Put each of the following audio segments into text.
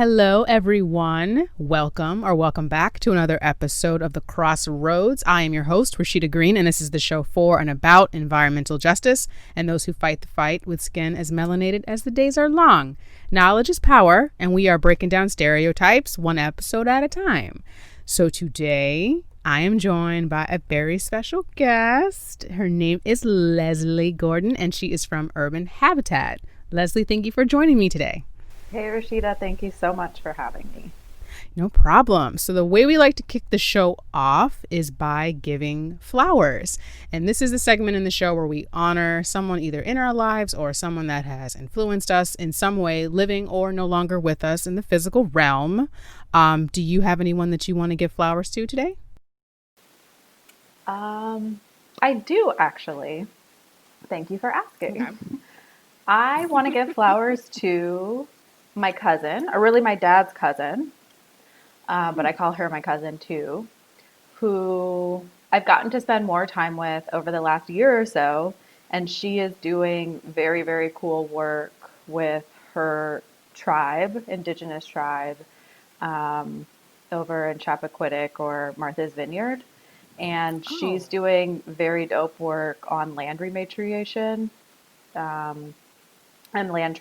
Hello, everyone. Welcome back to another episode of The Crossroads. I am your host, Rashida Green, and this is the show for and about environmental justice and those who fight the fight with skin as melanated as the days are long. Knowledge is power, and we are breaking down stereotypes one episode at a time. So today, I am joined by a very special guest. Her name is Leslie Gordon, and she is from Urban Habitat. Leslie, thank you for joining me today. Hey, Rashida, thank you so much for having me. No problem. So the way we like to kick the show off is by giving flowers. And this is the segment in the show where we honor someone either in our lives or someone that has influenced us in some way, living or no longer with us in the physical realm. Do you have anyone that you want to give flowers to today? I do actually. Thank you for asking. Okay. I want to give flowers to my cousin, or really my dad's cousin, but I call her my cousin too, who I've gotten to spend more time with over the last year or so, and she is doing very, very cool work with her tribe, indigenous tribe, over in Chappaquiddick or Martha's Vineyard, and she's doing very dope work on land rematriation. And land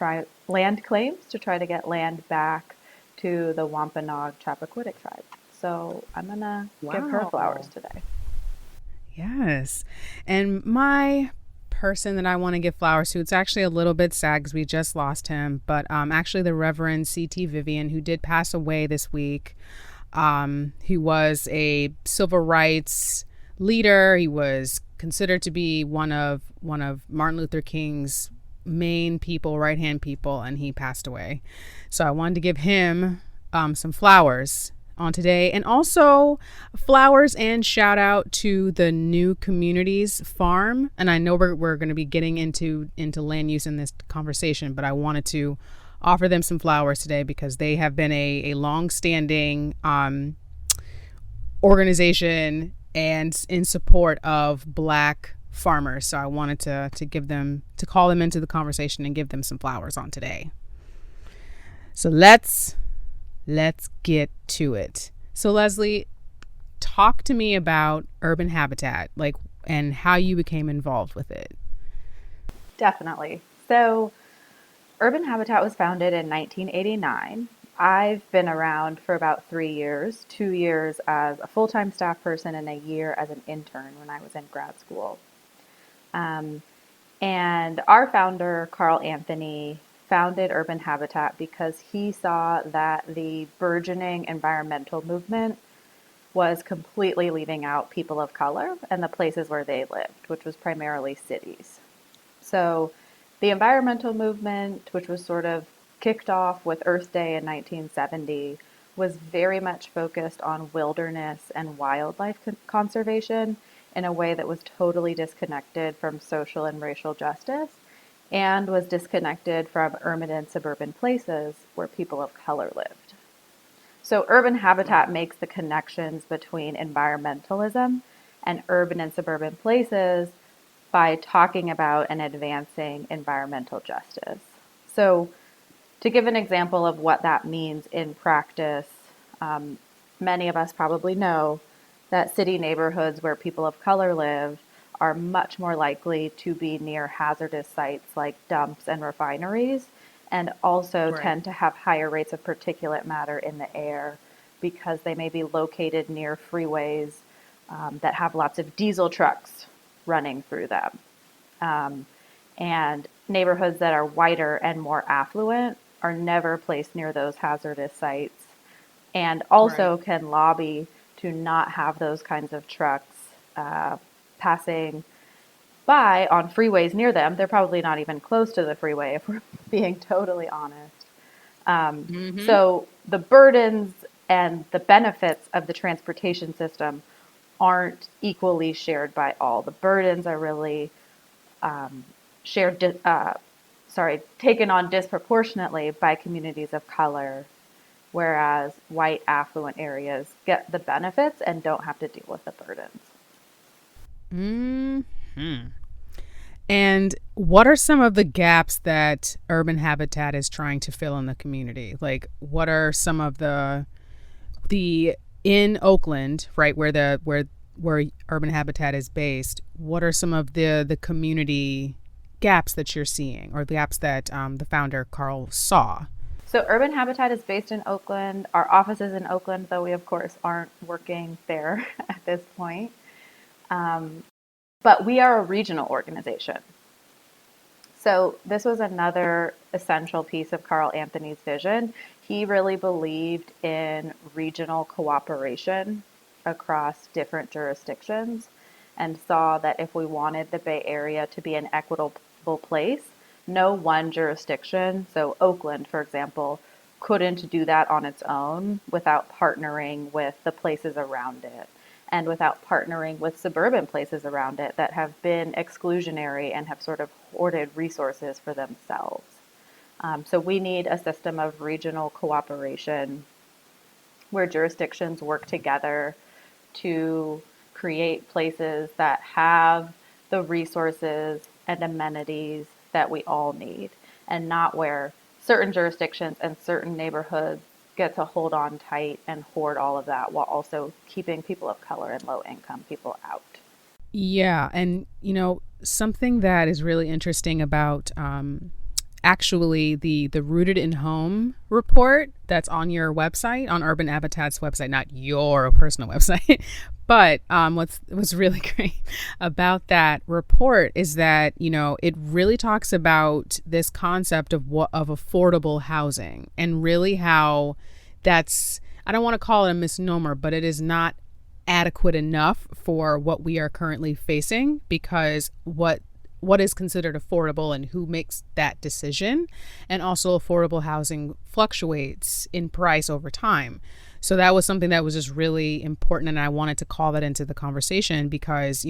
claims to try to get land back to the Wampanoag Chappaquiddick tribe. So I'm going to give her flowers today. Yes. And my person that I want to give flowers to, it's actually a little bit sad because we just lost him, but actually the Reverend C.T. Vivian, who did pass away this week. He was a civil rights leader. He was considered to be one of Martin Luther King's main people, right-hand people, and he passed away. So I wanted to give him some flowers on today, and also flowers and shout out to the New Communities Farm. And I know we're going to be getting into land use in this conversation, but I wanted to offer them some flowers today because they have been a long-standing organization and in support of Black farmers. So I wanted to give them, to call them into the conversation and give them some flowers on today. So let's get to it. So Leslie, talk to me about Urban Habitat, and how you became involved with it. Definitely. So Urban Habitat was founded in 1989. I've been around for about 3 years, 2 years as a full-time staff person and a year as an intern when I was in grad school. And our founder, Carl Anthony, founded Urban Habitat because he saw that the burgeoning environmental movement was completely leaving out people of color and the places where they lived, which was primarily cities. So the environmental movement, which was sort of kicked off with Earth Day in 1970, was very much focused on wilderness and wildlife conservation in a way that was totally disconnected from social and racial justice, and was disconnected from urban and suburban places where people of color lived. So Urban Habitat makes the connections between environmentalism and urban and suburban places by talking about and advancing environmental justice. So to give an example of what that means in practice, many of us probably know that city neighborhoods where people of color live are much more likely to be near hazardous sites like dumps and refineries, and also tend to have higher rates of particulate matter in the air because they may be located near freeways that have lots of diesel trucks running through them. And neighborhoods that are whiter and more affluent are never placed near those hazardous sites, and also can lobby to not have those kinds of trucks passing by on freeways near them. They're probably not even close to the freeway, if we're being totally honest. So the burdens and the benefits of the transportation system aren't equally shared by all. The burdens are really taken on disproportionately by communities of color, whereas white affluent areas get the benefits and don't have to deal with the burdens. And what are some of the gaps that Urban Habitat is trying to fill in the community? Like, what are some of the in Oakland, right, where Urban Habitat is based? What are some of the community gaps that you're seeing, or the gaps that the founder Carl saw? So Urban Habitat is based in Oakland. Our office is in Oakland, though we of course aren't working there at this point. But we are a regional organization. So this was another essential piece of Carl Anthony's vision. He really believed in regional cooperation across different jurisdictions and saw that if we wanted the Bay Area to be an equitable place, no one jurisdiction, so Oakland, for example, couldn't do that on its own without partnering with the places around it and without partnering with suburban places around it that have been exclusionary and have sort of hoarded resources for themselves. So we need a system of regional cooperation where jurisdictions work together to create places that have the resources and amenities that we all need, and not where certain jurisdictions and certain neighborhoods get to hold on tight and hoard all of that while also keeping people of color and low income people out. Yeah, and something that is really interesting about actually the Rooted in Home report that's on your website, on Urban Habitat's website, not your personal website, but what's really great about that report is that it really talks about this concept of affordable housing, and really how that's, I don't want to call it a misnomer, but it is not adequate enough for what we are currently facing, because what is considered affordable and who makes that decision, and also affordable housing fluctuates in price over time. So that was something that was just really important, and I wanted to call that into the conversation because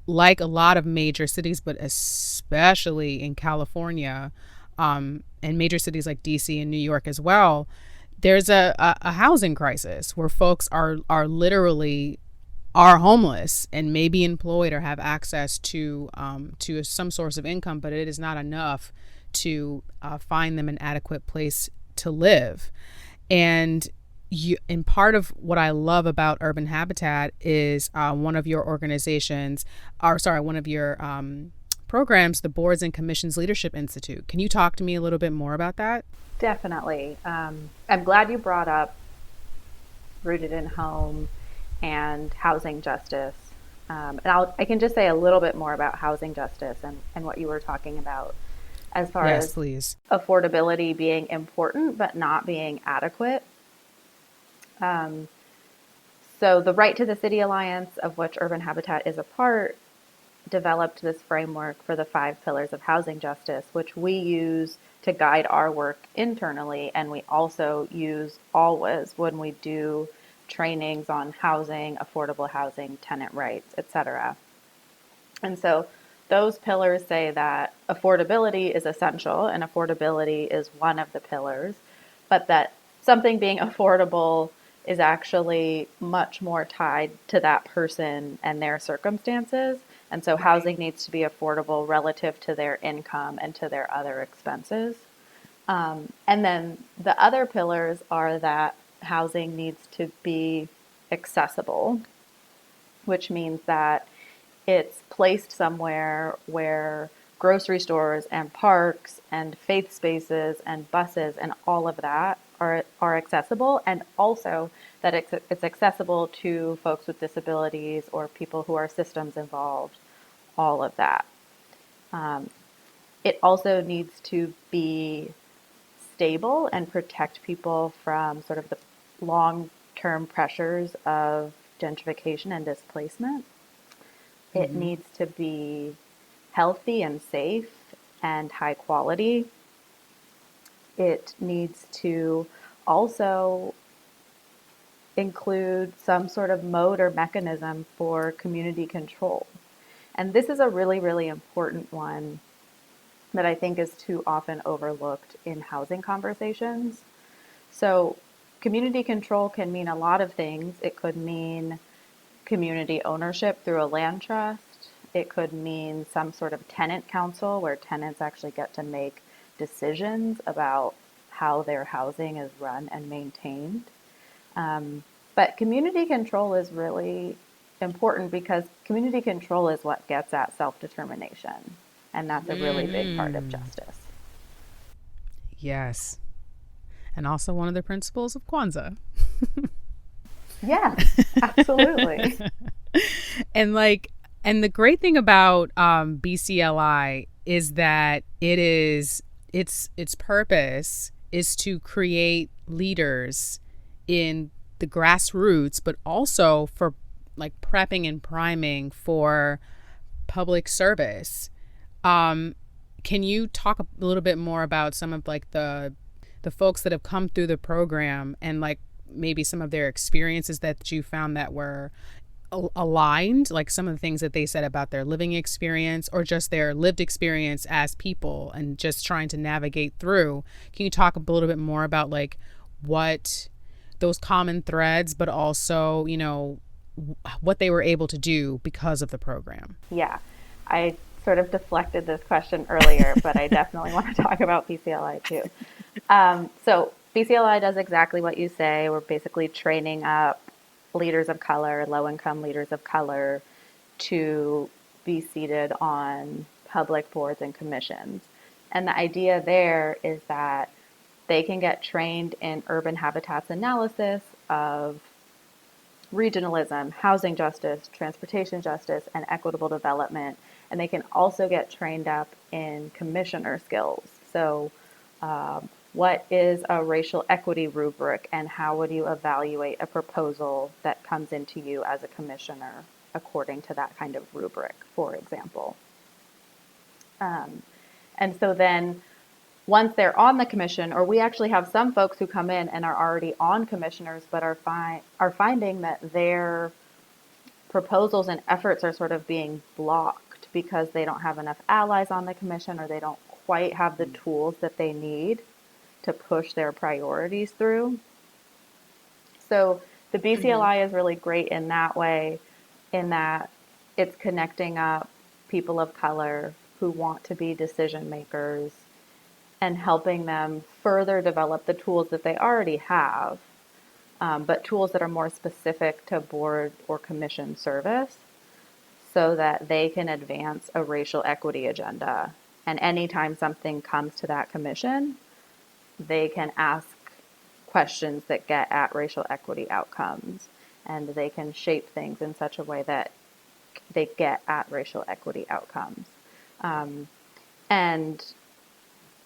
like a lot of major cities, but especially in California, and major cities like DC and New York as well, there's a housing crisis where folks are literally are homeless and may be employed or have access to some source of income, but it is not enough to find them an adequate place to live. And part of what I love about Urban Habitat is one of your programs, the Boards and Commissions Leadership Institute. Can you talk to me a little bit more about that? Definitely. I'm glad you brought up Rooted in Home and housing justice. I can just say a little bit more about housing justice and what you were talking about as far Yes, as please. affordability being important but not being adequate. So the Right to the City Alliance, of which Urban Habitat is a part, developed this framework for the 5 pillars of housing justice, which we use to guide our work internally, and we also use always when we do trainings on housing, affordable housing, tenant rights, etc. And so those pillars say that affordability is essential, and affordability is one of the pillars, but that something being affordable is actually much more tied to that person and their circumstances. And so housing needs to be affordable relative to their income and to their other expenses. And then the other pillars are that housing needs to be accessible, which means that it's placed somewhere where grocery stores and parks and faith spaces and buses and all of that are accessible, and also that it's accessible to folks with disabilities or people who are systems involved, all of that. It also needs to be stable and protect people from sort of the long-term pressures of gentrification and displacement. It Mm-hmm. needs to be healthy and safe and high quality. It needs to also include some sort of mode or mechanism for community control. And this is a really, really important one that I think is too often overlooked in housing conversations. So, community control can mean a lot of things. It could mean community ownership through a land trust. It could mean some sort of tenant council where tenants actually get to make decisions about how their housing is run and maintained. But community control is really important because community control is what gets at self-determination. And that's a really big part of Mm, justice. yes. And also one of the principles of Kwanzaa. Yes, absolutely. And and the great thing about BCLI is that its purpose is to create leaders in the grassroots, but also for like prepping and priming for public service. Um, can you talk a little bit more about some of like the folks that have come through the program and like maybe some of their experiences that you found that were aligned, like some of the things that they said about their living experience or just their lived experience as people and just trying to navigate through? Can you talk a little bit more about like what those common threads, but also, what they were able to do because of the program? Yeah, I sort of deflected this question earlier, but I definitely want to talk about BCLI too. So BCLI does exactly what you say. We're basically training up leaders of color, low-income leaders of color, to be seated on public boards and commissions. And the idea there is that they can get trained in urban habitats analysis of regionalism, housing justice, transportation justice, and equitable development. And they can also get trained up in commissioner skills. So, what is a racial equity rubric, and how would you evaluate a proposal that comes into you as a commissioner according to that kind of rubric, for example? And so then once they're on the commission, or we actually have some folks who come in and are already on commissioners, but are finding that their proposals and efforts are sort of being blocked because they don't have enough allies on the commission, or they don't quite have the tools that they need to push their priorities through. So the Mm-hmm. BCLI is really great in that way, in that it's connecting up people of color who want to be decision makers and helping them further develop the tools that they already have, but tools that are more specific to board or commission service so that they can advance a racial equity agenda. And anytime something comes to that commission, they can ask questions that get at racial equity outcomes, and they can shape things in such a way that they get at racial equity outcomes. And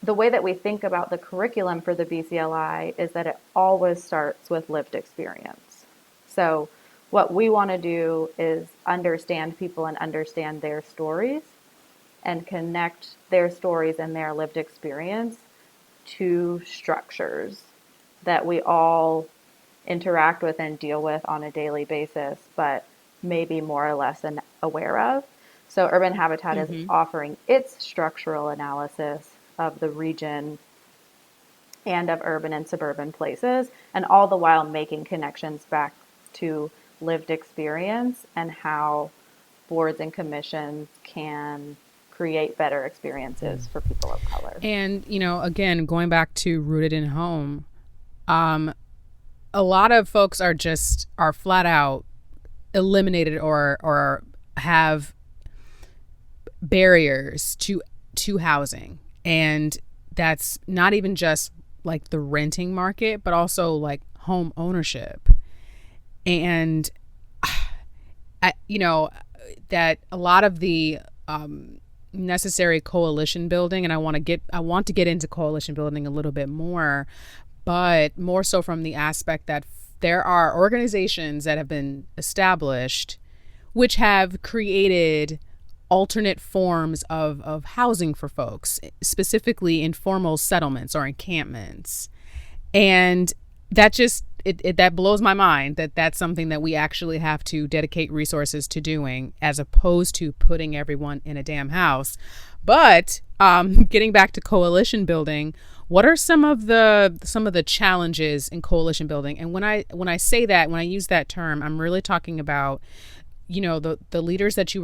the way that we think about the curriculum for the BCLI is that it always starts with lived experience. So what we want to do is understand people and understand their stories and connect their stories and their lived experience to structures that we all interact with and deal with on a daily basis, but maybe more or less aware of. So Urban Habitat is Mm-hmm. offering its structural analysis of the region and of urban and suburban places, and all the while making connections back to lived experience and how boards and commissions can create better experiences for people of color. And, again, going back to rooted in home, um, a lot of folks are flat out eliminated or have barriers to housing. And that's not even just like the renting market, but also like home ownership. And that a lot of the necessary coalition building, and I want to get into coalition building a little bit more, but more so from the aspect that there are organizations that have been established which have created alternate forms of housing for folks, specifically informal settlements or encampments. And that just that blows my mind that that's something that we actually have to dedicate resources to doing, as opposed to putting everyone in a damn house. But getting back to coalition building, what are some of the challenges in coalition building? And when I say that, when I use that term, I'm really talking about the leaders that you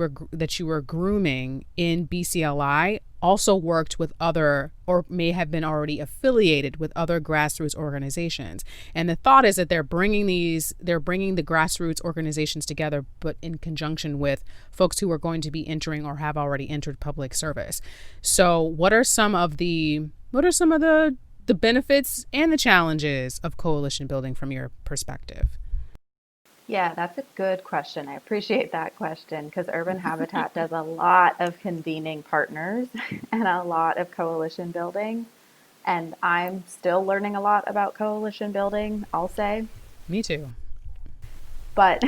were grooming in BCLI also worked with other, or may have been already affiliated with other grassroots organizations. And the thought is that they're bringing the grassroots organizations together, but in conjunction with folks who are going to be entering or have already entered public service. So what are some of the benefits and the challenges of coalition building from your perspective? Yeah, that's a good question. I appreciate that question because Urban Habitat does a lot of convening partners and a lot of coalition building. And I'm still learning a lot about coalition building, I'll say. Me too. But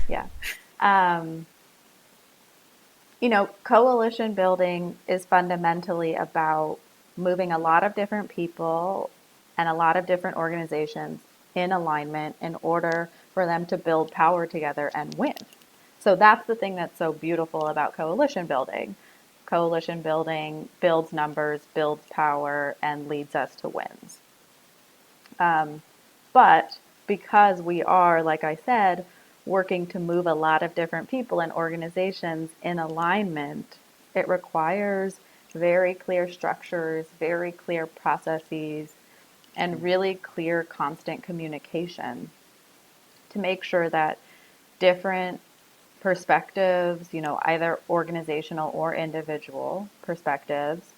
yeah. Um, Coalition building is fundamentally about moving a lot of different people and a lot of different organizations in alignment in order for them to build power together and win. So that's the thing that's so beautiful about coalition building. Coalition building builds numbers, builds power, and leads us to wins. But because we are, like I said, working to move a lot of different people and organizations in alignment, it requires very clear structures, very clear processes, and really clear, constant communication to make sure that different perspectives, either organizational or individual perspectives,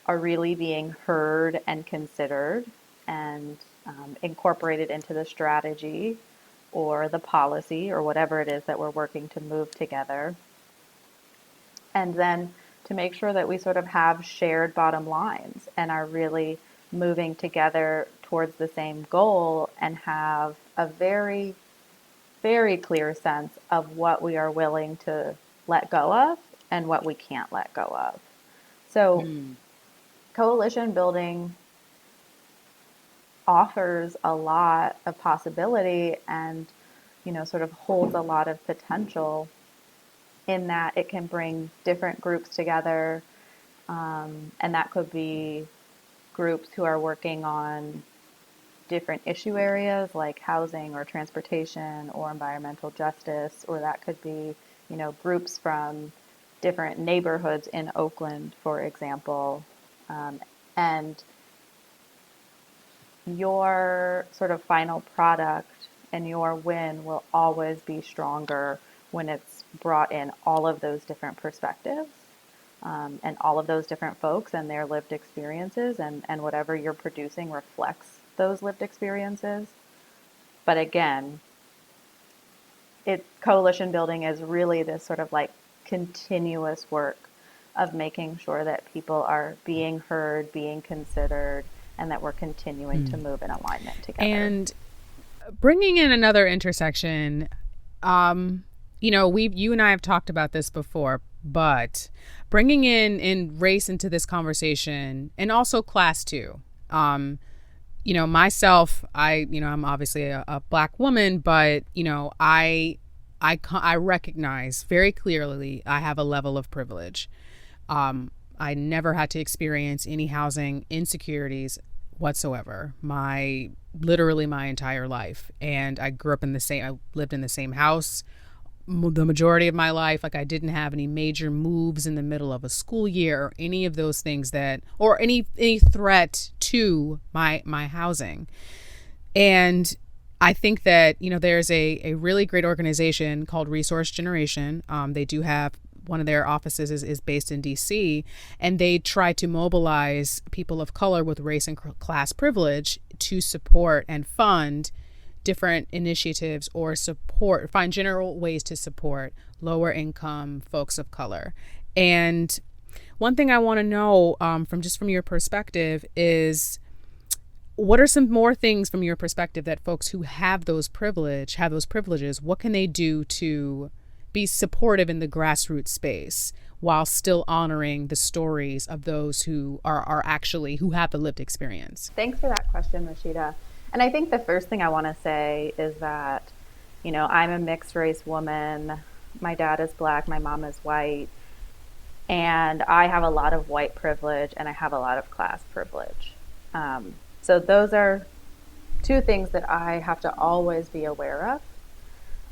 are really being heard and considered and incorporated into the strategy or the policy or whatever it is that we're working to move together. And then to make sure that we sort of have shared bottom lines and are really moving together towards the same goal and have a very, very clear sense of what we are willing to let go of and what we can't let go of. So, coalition building offers a lot of possibility and, sort of holds a lot of potential in that it can bring different groups together. And that could be groups who are working on different issue areas like housing or transportation or environmental justice, or that could be, groups from different neighborhoods in Oakland, for example. And your sort of final product and your win will always be stronger when it's brought in all of those different perspectives and all of those different folks and their lived experiences, and whatever you're producing reflects those lived experiences. But again, coalition building is really this sort of like continuous work of making sure that people are being heard, being considered, and that we're continuing to move in alignment together. And bringing in another intersection, you and I have talked about this before, but bringing in race into this conversation, and also class too. Myself, I'm obviously a Black woman, but I recognize very clearly I have a level of privilege. I never had to experience any housing insecurities whatsoever. Literally my entire life. And I lived in the same house the majority of my life. Like, I didn't have any major moves in the middle of a school year or any of those things or any threat to my housing. And I think that, there's a really great organization called Resource Generation. They do have one of their offices is based in DC, and they try to mobilize people of color with race and class privilege to support and fund different initiatives or find general ways to support lower income folks of color. And one thing I want to know from your perspective is, what are some more things from your perspective that folks who have those privileges, what can they do to be supportive in the grassroots space while still honoring the stories of those who who have the lived experience? Thanks for that question, Rashida. And I think the first thing I want to say is that, I'm a mixed race woman. My dad is Black, my mom is white, and I have a lot of white privilege and I have a lot of class privilege. So those are two things that I have to always be aware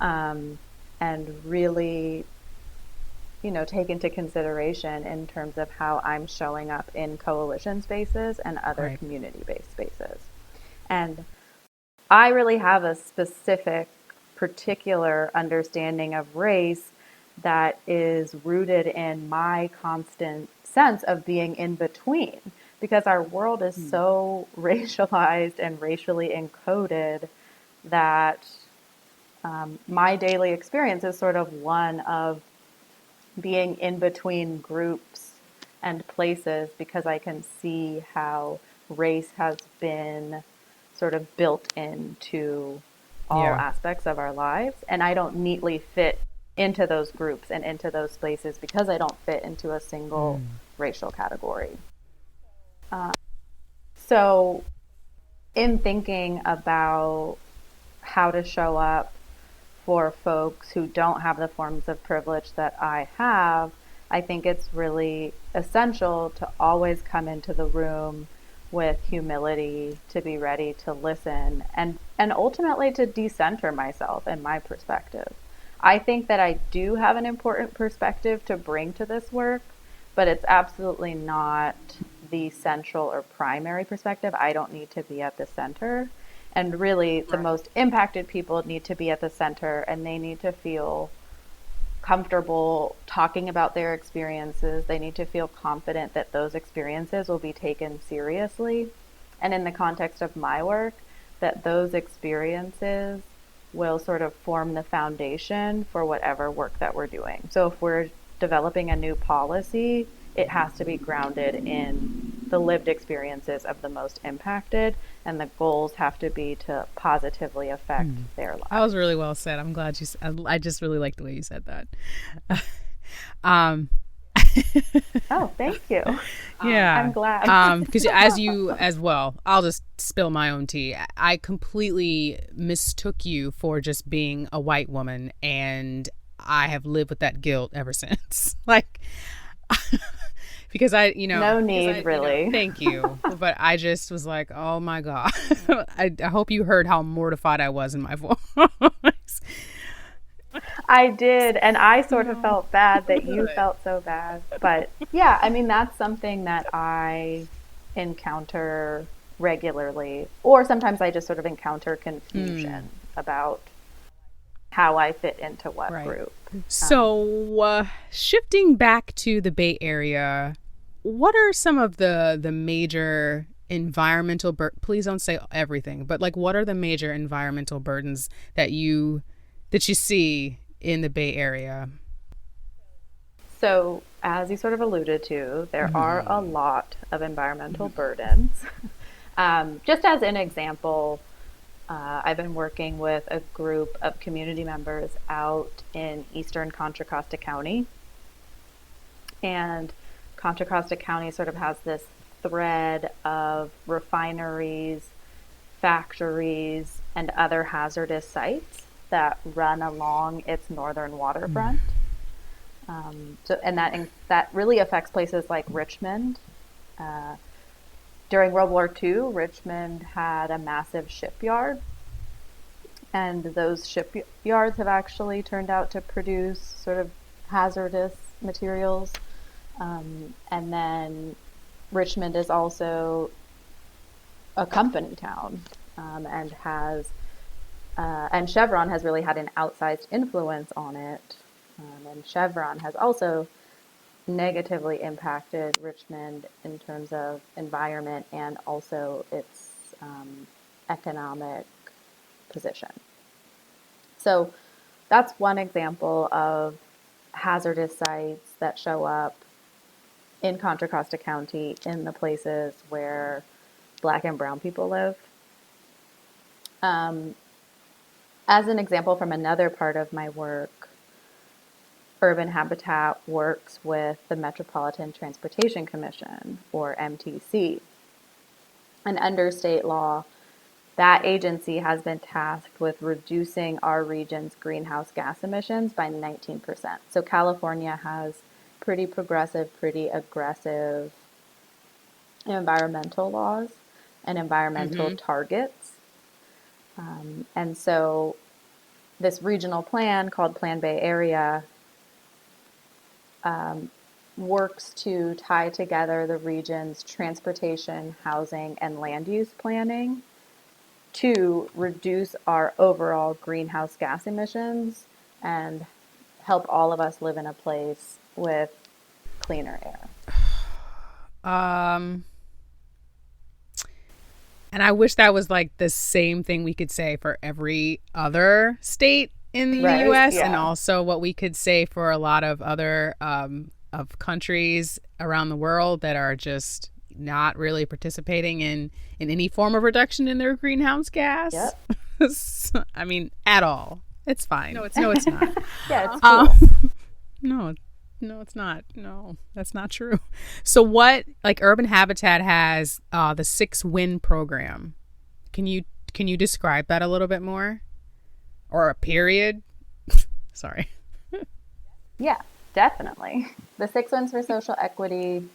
of. and really, take into consideration in terms of how I'm showing up in coalition spaces and other Right. community-based spaces. And I really have a specific, particular understanding of race that is rooted in my constant sense of being in between, because our world is Mm. so racialized and racially encoded that my daily experience is sort of one of being in between groups and places, because I can see how race has been sort of built into all Yeah. aspects of our lives. And I don't neatly fit into those groups and into those spaces because I don't fit into a single Mm. racial category. So, in thinking about how to show up for folks who don't have the forms of privilege that I have, I think it's really essential to always come into the room with humility, to be ready to listen, and ultimately to decenter myself and my perspective. I think that I do have an important perspective to bring to this work, but it's absolutely not the central or primary perspective. I don't need to be at the center. And really, the Right. most impacted people need to be at the center, and they need to feel comfortable talking about their experiences. They need to feel confident that those experiences will be taken seriously. And in the context of my work, that those experiences will sort of form the foundation for whatever work that we're doing. So if we're developing a new policy, it has to be grounded in the lived experiences of the most impacted, and the goals have to be to positively affect Mm. their That was lives. really well said. I'm glad you. I just really like the way you said that. Um, Oh, thank you. I'm yeah. glad. Because as you as well, I'll just spill my own tea. I completely mistook you for just being a white woman, and I have lived with that guilt ever since. Like, because No need, really. thank you, but I just was like, oh my god. I hope you heard how mortified I was in my voice. I did, and I sort of No, felt bad that you good. felt so bad. But yeah, I mean, that's something that I encounter regularly, or sometimes I just sort of encounter Mm, confusion about how I fit into what right. group. Um, So, shifting back to the Bay Area, what are some of the major environmental please don't say everything, but like what are the major environmental burdens that you see in the Bay Area? so, as you sort of alluded to, there are a Mm-hmm. lot of environmental burdens. Just as an example, I've been working with a group of community members out in eastern Contra Costa County. And Contra Costa County sort of has this thread of refineries, factories, and other hazardous sites that run along its northern waterfront. And that really affects places like Richmond. Uh, During World War II, Richmond had a massive shipyard, and those shipyards have actually turned out to produce sort of hazardous materials. And then Richmond is also a company town, and has and Chevron has really had an outsized influence on it. And Chevron has also negatively impacted Richmond in terms of environment and also its economic position. So that's one example of hazardous sites that show up in Contra Costa County in the places where Black and Brown people live. Um, as an example from another part of my work, Urban Habitat works with the Metropolitan Transportation Commission, or MTC. And under state law, that agency has been tasked with reducing our region's greenhouse gas emissions by 19%. So California has pretty progressive, pretty aggressive environmental laws and environmental Mm-hmm. targets. And so this regional plan called Plan Bay Area works to tie together the region's transportation, housing, and land use planning to reduce our overall greenhouse gas emissions and help all of us live in a place with cleaner air. Um, and I wish that was like the same thing we could say for every other state in the Right? US, and Yeah. also what we could say for a lot of other of countries around the world that are just not really participating in any form of reduction in their greenhouse gas. Yep. I mean, at all. It's fine. No, it's not. Yeah, it's Um, cool. no, no, it's not. No, that's not true. So what, like Urban Habitat has the Six Win program. Can you can you describe that a little bit more? Or a period? Sorry. Yeah, definitely. The Six Wins for Social Equity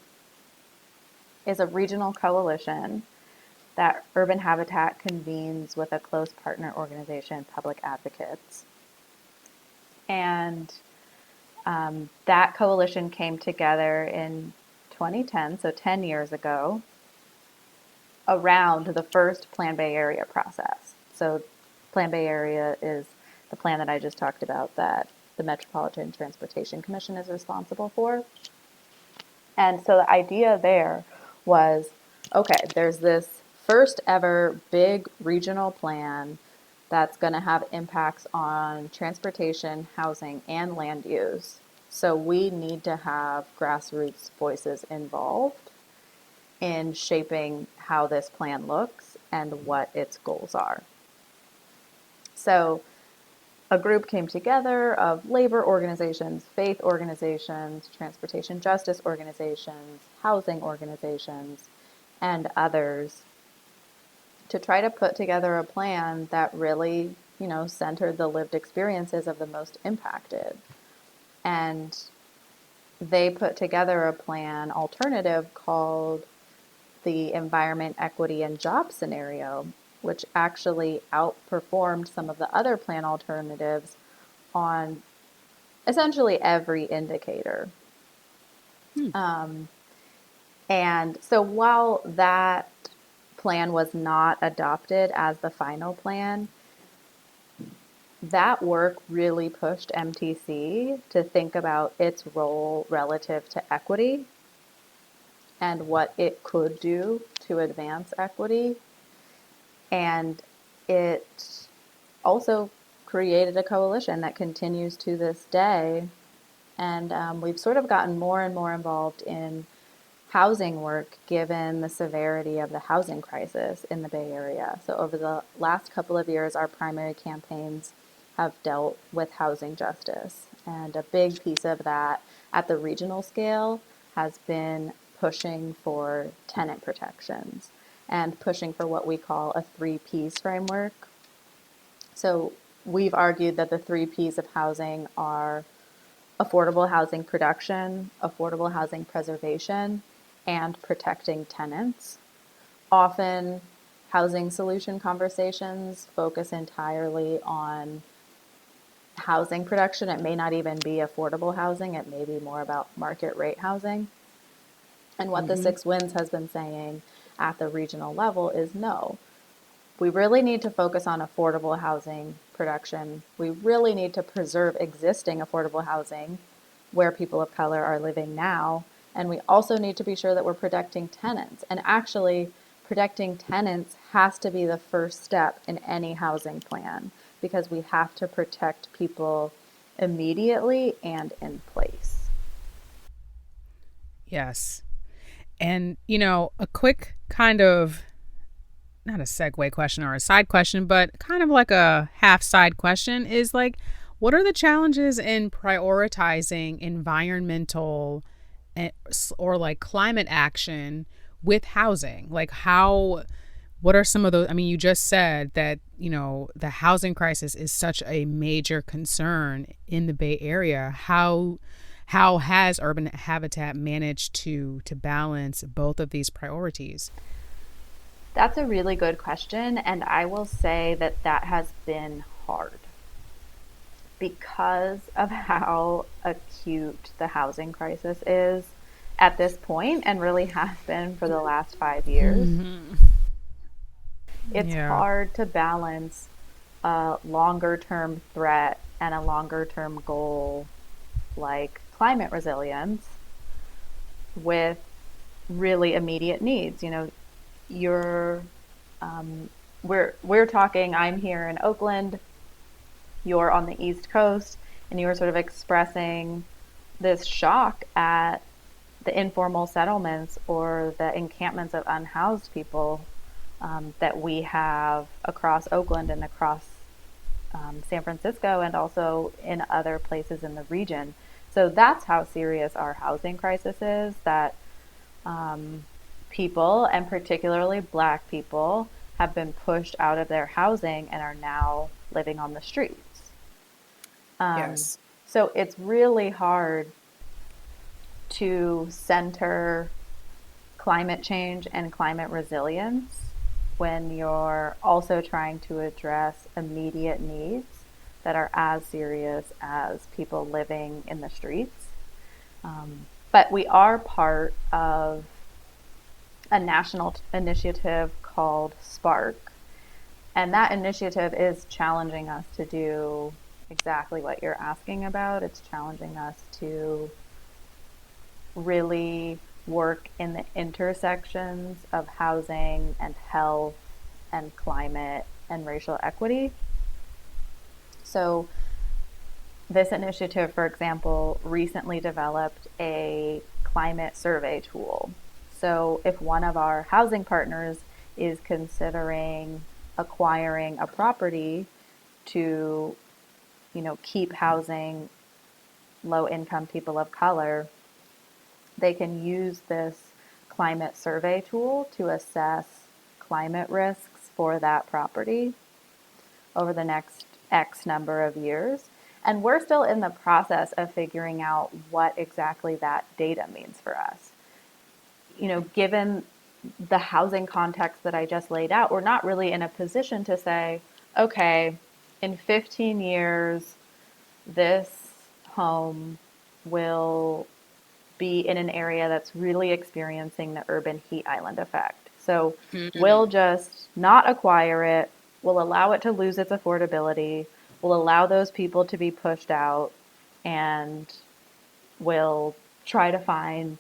is a regional coalition that Urban Habitat convenes with a close partner organization, Public Advocates. And that coalition came together in 2010, so 10 years ago, around the first Plan Bay Area process. So, Plan Bay Area is the plan that I just talked about that the Metropolitan Transportation Commission is responsible for. And so the idea there was okay, there's this first ever big regional plan that's going to have impacts on transportation, housing, and land use. So we need to have grassroots voices involved in shaping how this plan looks and what its goals are. So a group came together of labor organizations, faith organizations, transportation justice organizations, housing organizations, and others to try to put together a plan that really, centered the lived experiences of the most impacted. And they put together a plan alternative called the Environment, Equity, and Job Scenario, which actually outperformed some of the other plan alternatives on essentially every indicator. Hmm. And so while that plan was not adopted as the final plan, that work really pushed MTC to think about its role relative to equity and what it could do to advance equity. And it also created a coalition that continues to this day. And we've sort of gotten more and more involved in housing work given the severity of the housing crisis in the Bay Area. So over the last couple of years, our primary campaigns have dealt with housing justice. And a big piece of that at the regional scale has been pushing for tenant protections and pushing for what we call a 3Ps framework. So we've argued that the 3Ps of housing are affordable housing production, affordable housing preservation, and protecting tenants. Often, housing solution conversations focus entirely on housing production. It may not even be affordable housing, it may be more about market rate housing. And what the Mm-hmm. Six Winds has been saying at the regional level is no, we really need to focus on affordable housing production. We really need to preserve existing affordable housing where people of color are living now. And we also need to be sure that we're protecting tenants. And actually, protecting tenants has to be the first step in any housing plan because we have to protect people immediately and in place. Yes. And, a quick kind of, not a segue question or a side question, but kind of like a half side question is like, what are the challenges in prioritizing environmental or like climate action with housing? Like, what are some of those? I mean, you just said that, the housing crisis is such a major concern in the Bay Area. How has Urban Habitat managed to balance both of these priorities? That's a really good question. And I will say that that has been hard. because of how acute the housing crisis is at this point and really has been for the last 5 years, it's Yeah. hard to balance a longer term threat and a longer term goal like climate resilience with really immediate needs. You're we're talking, I'm here in Oakland, you're on the East Coast, and you were sort of expressing this shock at the informal settlements or the encampments of unhoused people that we have across Oakland and across San Francisco and also in other places in the region. So that's how serious our housing crisis is, that people, and particularly Black people, have been pushed out of their housing and are now living on the streets. Um, Yes. so it's really hard to center climate change and climate resilience when you're also trying to address immediate needs that are as serious as people living in the streets. But we are part of a national initiative called Spark, and that initiative is challenging us to do exactly what you're asking about. It's challenging us to really work in the intersections of housing and health and climate and racial equity. So, this initiative, for example, recently developed a climate survey tool. So, if one of our housing partners is considering acquiring a property to, keep housing low income people of color, they can use this climate survey tool to assess climate risks for that property over the next X number of years. And we're still in the process of figuring out what exactly that data means for us. Given the housing context that I just laid out, we're not really in a position to say, okay, in 15 years, this home will be in an area that's really experiencing the urban heat island effect. So we'll just not acquire it, we'll allow it to lose its affordability, we'll allow those people to be pushed out, and we'll try to find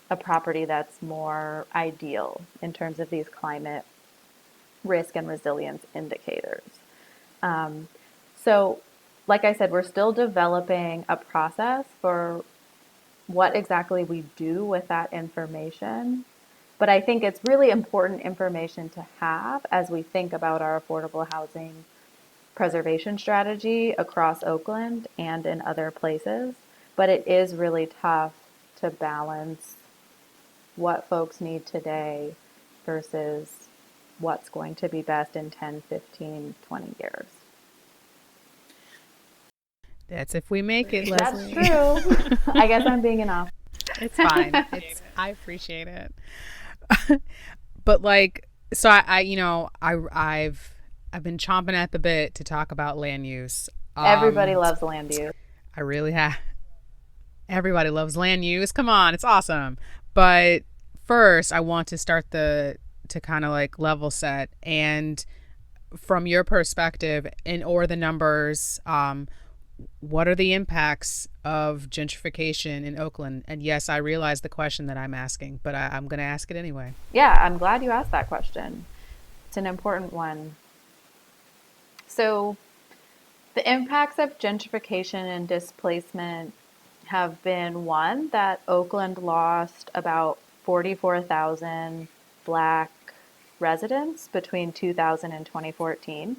a property that's more ideal in terms of these climate risk and resilience indicators. Um, so, like I said, we're still developing a process for what exactly we do with that information. But I think it's really important information to have as we think about our affordable housing preservation strategy across Oakland and in other places. But it is really tough to balance what folks need today versus what's going to be best in 10, 15, 20 years. That's if we make it, That's Leslie. true. I guess I'm being an off. It's fine. It's I appreciate it. But like so I've been chomping at the bit to talk about land use. Everybody loves land use. I really have. Everybody loves land use. Come on, it's awesome. But first, I want to start to kind of like level set and from your perspective and or the numbers, what are the impacts of gentrification in Oakland? And yes, I realize the question that I'm asking, but I'm going to ask it anyway. Yeah, I'm glad you asked that question. It's an important one. So, the impacts of gentrification and displacement have been one that Oakland lost about 44,000 Black residents between 2000 and 2014.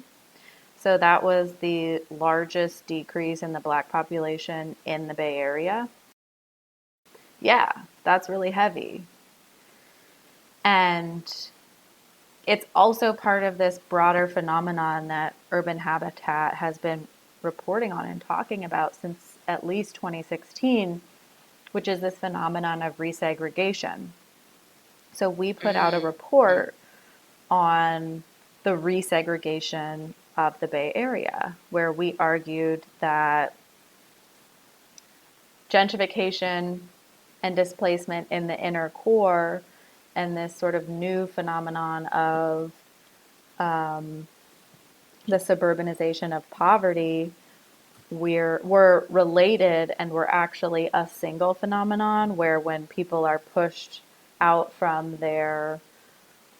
So that was the largest decrease in the Black population in the Bay Area. Yeah, that's really heavy. And it's also part of this broader phenomenon that Urban Habitat has been reporting on and talking about since at least 2016, which is this phenomenon of resegregation. So we put out a report on the resegregation of the Bay Area, where we argued that gentrification and displacement in the inner core and this sort of new phenomenon of the suburbanization of poverty we're related, and we're actually a single phenomenon where when people are pushed out from their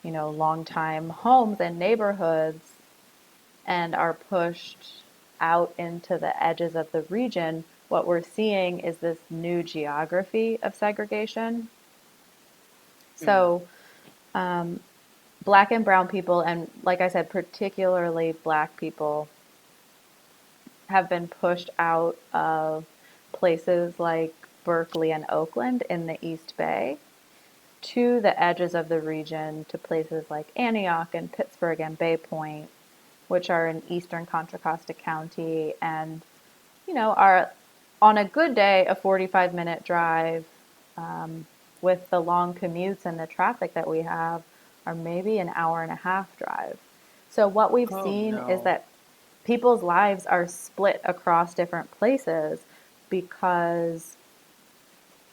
longtime homes and neighborhoods and are pushed out into the edges of the region, what we're seeing is this new geography of segregation. So Black and brown people, and like I said, particularly Black people, have been pushed out of places like Berkeley and Oakland in the East Bay to the edges of the region, to places like Antioch and Pittsburgh and Bay Point, which are in eastern Contra Costa County and, are on a good day a 45-minute drive, with the long commutes and the traffic that we have, are maybe an hour and a half drive. So what we've Oh seen is no. that people's lives are split across different places because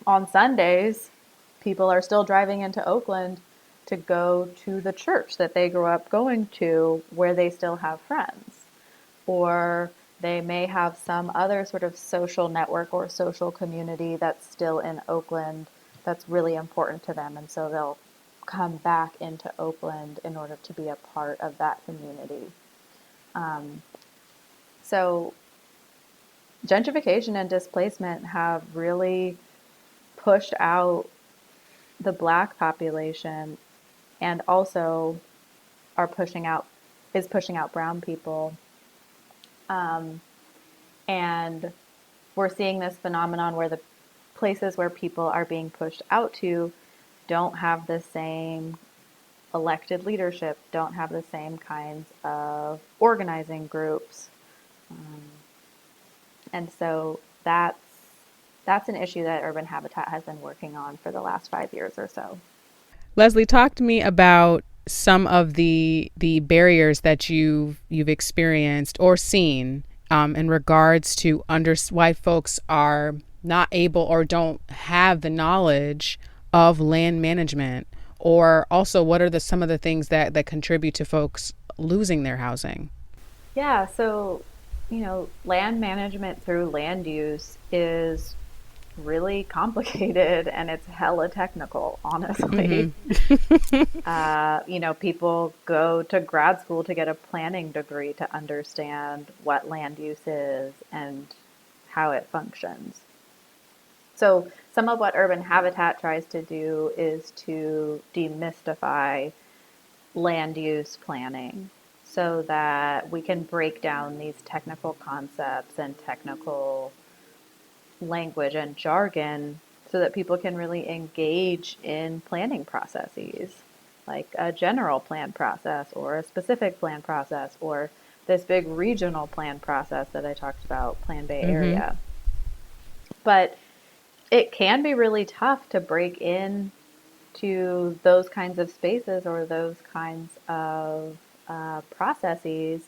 on Sundays, people are still driving into Oakland to go to the church that they grew up going to where they still have friends. Or they may have some other sort of social network or social community that's still in Oakland that's really important to them. And so they'll come back into Oakland in order to be a part of that community. So gentrification and displacement have really pushed out the Black population, and also are pushing out is pushing out brown people. And we're seeing this phenomenon where the places where people are being pushed out to don't have the same elected leadership, don't have the same kinds of organizing groups. And so that's an issue that Urban Habitat has been working on for the last 5 years or so. Leslie, talk to me about some of the barriers that you've experienced or seen in regards to why folks are not able or don't have the knowledge of land management, or also what are some of the things that contribute to folks losing their housing. Yeah, so, land management through land use is really complicated and it's hella technical, honestly. People go to grad school to get a planning degree to understand what land use is and how it functions. So, some of what Urban Habitat tries to do is to demystify land use planning so that we can break down these technical concepts and technical language and jargon so that people can really engage in planning processes, like a general plan process or a specific plan process or this big regional plan process that I talked about, Plan Bay Mm-hmm. Area. But it can be really tough to break in to those kinds of spaces or those kinds of processes,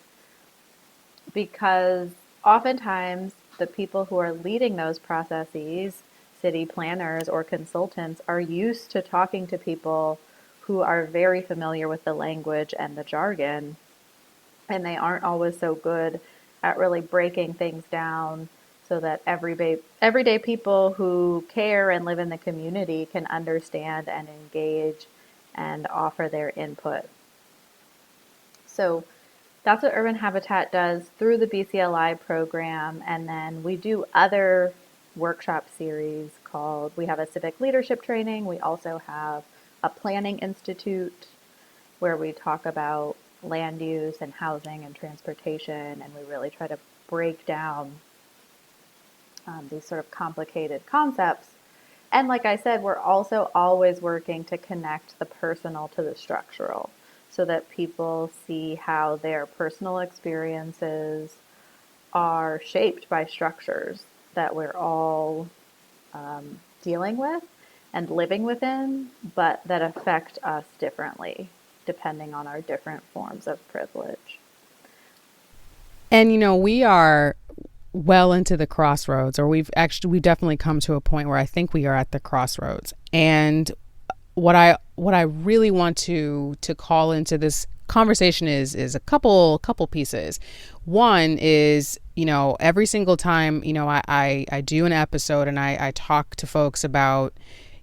because oftentimes the people who are leading those processes, city planners or consultants, are used to talking to people who are very familiar with the language and the jargon, and they aren't always so good at really breaking things down so that everyday people who care and live in the community can understand and engage and offer their input. So that's what Urban Habitat does through the BCLI program. And then we do other workshop series called, we have a civic leadership training. We also have a planning institute where we talk about land use and housing and transportation. And we really try to break down these sort of complicated concepts. And like I said, we're also always working to connect the personal to the structural so that people see how their personal experiences are shaped by structures that we're all dealing with and living within, but that affect us differently depending on our different forms of privilege. And we are well into the crossroads, or we've definitely come to a point where I think we are at the crossroads. And what I really want to call into this conversation is a couple pieces. One is, every single time, I do an episode and I talk to folks about,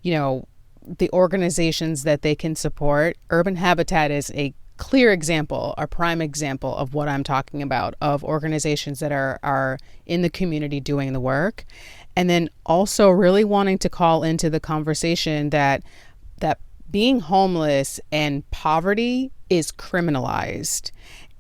you know, the organizations that they can support. Urban Habitat is a clear example, a prime example of what I'm talking about, of organizations that are in the community doing the work. And then also really wanting to call into the conversation that being homeless and poverty is criminalized.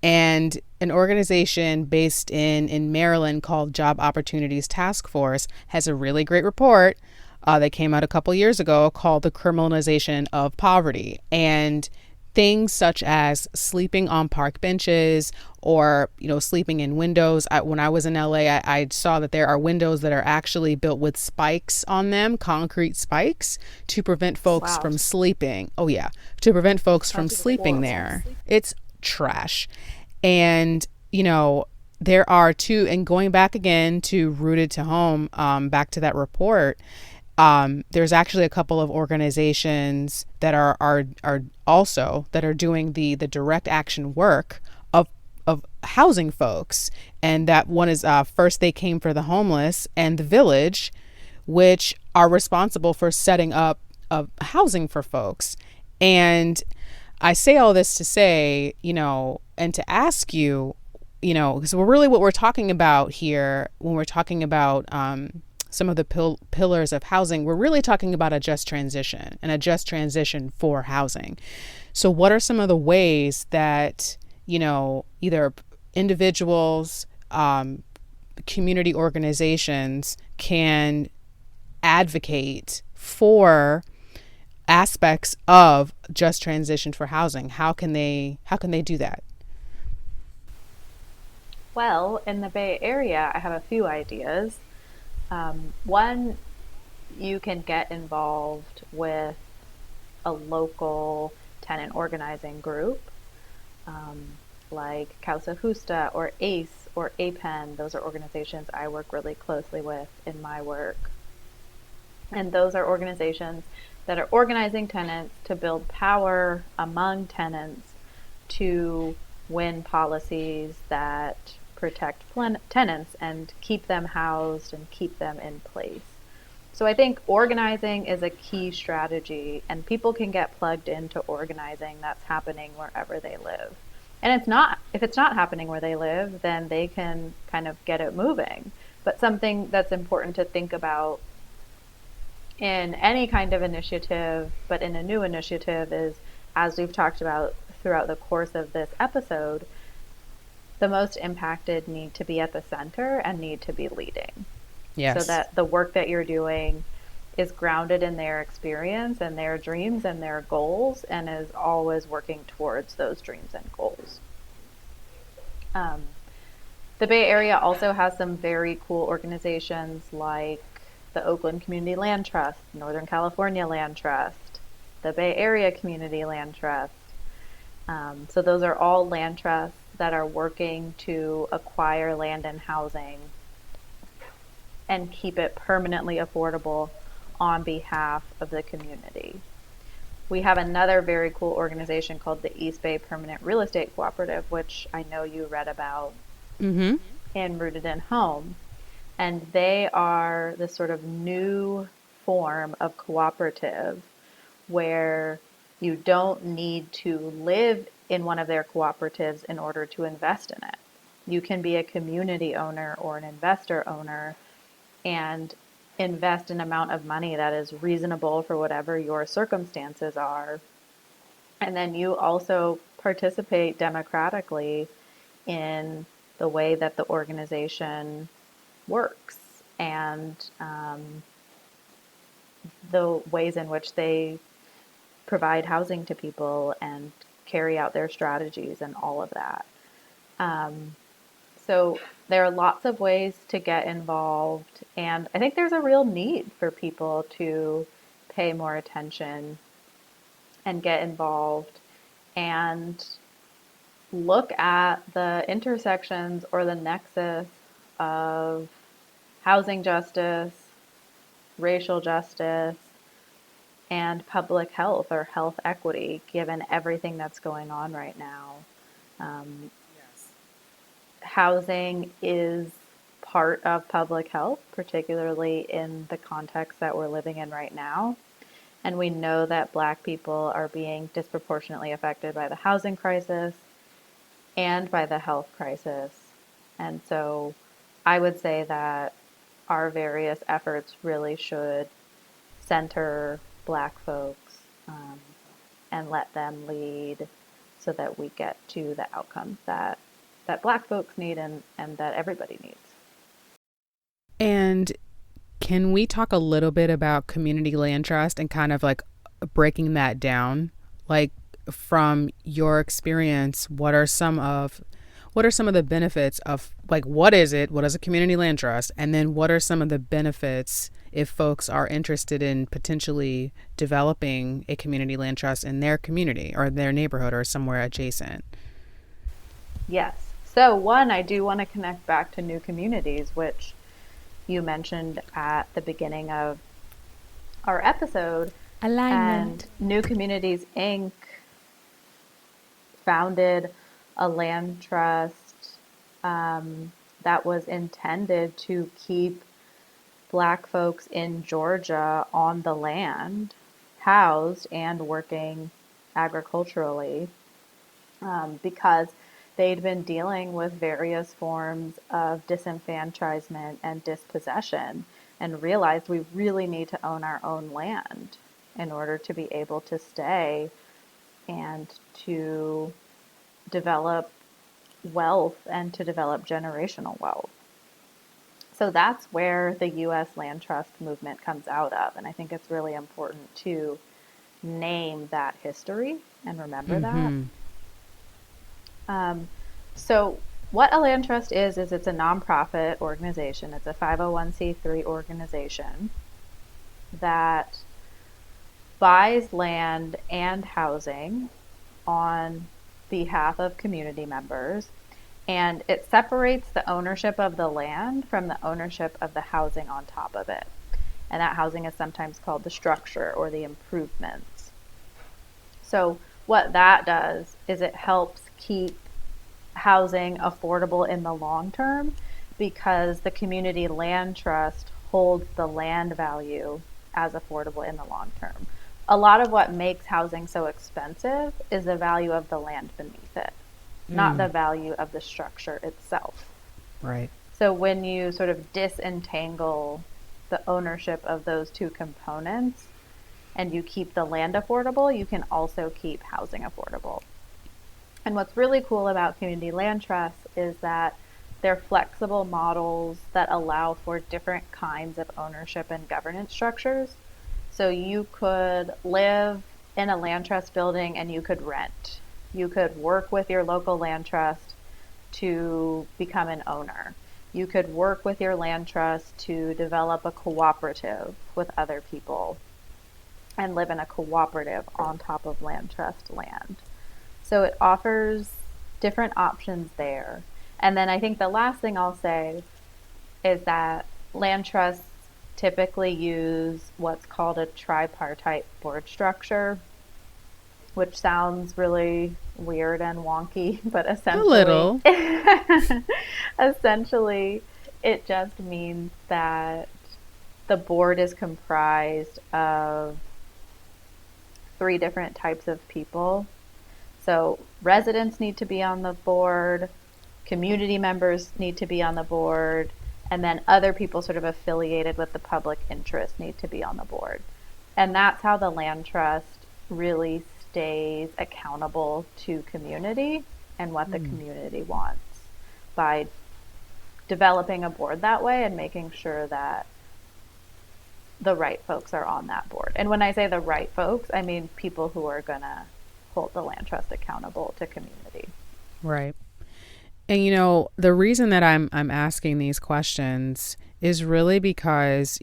And an organization based in Maryland called Job Opportunities Task Force has a really great report that came out a couple years ago called The Criminalization of Poverty. And things such as sleeping on park benches, or sleeping in windows. When I was in LA, I saw that there are windows that are actually built with spikes on them, concrete spikes, to prevent folks Wow. from sleeping. Oh yeah, to prevent folks from That's sleeping horrible. there. It's trash. And there are two, and going back again to Rooted to Home, back to that report, there's actually a couple of organizations that are also that are doing the direct action work of housing folks. And that one is First They Came for the Homeless and The Village, which are responsible for setting up housing for folks. And I say all this to say, and to ask you, because what we're talking about here, when we're talking about some of the pillars of housing, we're really talking about a just transition, and a just transition for housing. So what are some of the ways that, either individuals, community organizations can advocate for aspects of just transition for housing? How can they do that? Well, in the Bay Area, I have a few ideas. One, you can get involved with a local tenant organizing group, um, like Causa Justa or ACE or APEN. Those are organizations I work really closely with in my work. And those are organizations that are organizing tenants to build power among tenants to win policies that protect tenants and keep them housed and keep them in place. So I think organizing is a key strategy, and people can get plugged into organizing that's happening wherever they live. And if it's not happening where they live, then they can kind of get it moving. But something that's important to think about in any kind of initiative, but in a new initiative, is, as we've talked about throughout the course of this episode, the most impacted need to be at the center and need to be leading, so Yes. that the work that you're doing is grounded in their experience and their dreams and their goals, and is always working towards those dreams and goals. Um, the Bay Area also has some very cool organizations like the Oakland Community Land Trust, Northern California Land Trust, the Bay Area Community Land Trust. So those are all land trusts that are working to acquire land and housing and keep it permanently affordable on behalf of the community. We have another very cool organization called the East Bay Permanent Real Estate Cooperative, which I know you read about Mm-hmm. in Rooted in Home. And they are this sort of new form of cooperative where you don't need to live in one of their cooperatives in order to invest in it. You can be a community owner or an investor owner and invest an amount of money that is reasonable for whatever your circumstances are. And then you also participate democratically in the way that the organization works, and the ways in which they provide housing to people and carry out their strategies and all of that. Um, so there are lots of ways to get involved, and I think there's a real need for people to pay more attention and get involved and look at the intersections or the nexus of housing justice, racial justice, and public health or health equity, given everything that's going on right now. Um, Yes. Housing is part of public health, particularly in the context that we're living in right now. And we know that Black people are being disproportionately affected by the housing crisis and by the health crisis. And so I would say that our various efforts really should center Black folks, and let them lead so that we get to the outcomes that Black folks need, and that everybody needs. And can we talk a little bit about community land trust and kind of like breaking that down? Like from your experience, what are some of the benefits of like what is it? What is a community land trust? And then what are some of the benefits if folks are interested in potentially developing a community land trust in their community or their neighborhood or somewhere adjacent? Yes. So, one, I do want to connect back to new communities, which you mentioned at the beginning of our episode. And Alignment. New Communities Inc. founded a land trust, that was intended to keep Black folks in Georgia on the land, housed and working agriculturally, because they'd been dealing with various forms of disenfranchisement and dispossession and realized we really need to own our own land in order to be able to stay and to develop wealth and to develop generational wealth. So that's where the U.S. land trust movement comes out of. And I think it's really important to name that history and remember that. Mm-hmm. Um, so, what a land trust is it's a nonprofit organization. It's a 501c3 organization that buys land and housing on behalf of community members, and it separates the ownership of the land from the ownership of the housing on top of it. And that housing is sometimes called the structure or the improvements. So, what that does is it helps keep housing affordable in the long term because the community land trust holds the land value as affordable in the long term. A lot of what makes housing so expensive is the value of the land beneath it, not the Mm. value of the structure itself. Right. So when you sort of disentangle the ownership of those two components and you keep the land affordable, you can also keep housing affordable. And what's really cool about community land trusts is that they're flexible models that allow for different kinds of ownership and governance structures. So you could live in a land trust building and you could rent. You could work with your local land trust to become an owner. You could work with your land trust to develop a cooperative with other people and live in a cooperative on top of land trust land. So it offers different options there. And then I think the last thing I'll say is that land trusts typically use what's called a tripartite board structure, which sounds really weird and wonky, but A essentially little. essentially it just means that the board is comprised of three different types of people. So residents need to be on the board, community members need to be on the board, and then other people sort of affiliated with the public interest need to be on the board. And that's how the land trust really stays accountable to community and what the Mm. community wants by developing a board that way and making sure that the right folks are on that board. And when I say the right folks, I mean people who are going to hold the land trust accountable to community. Right. And the reason that I'm asking these questions is really because,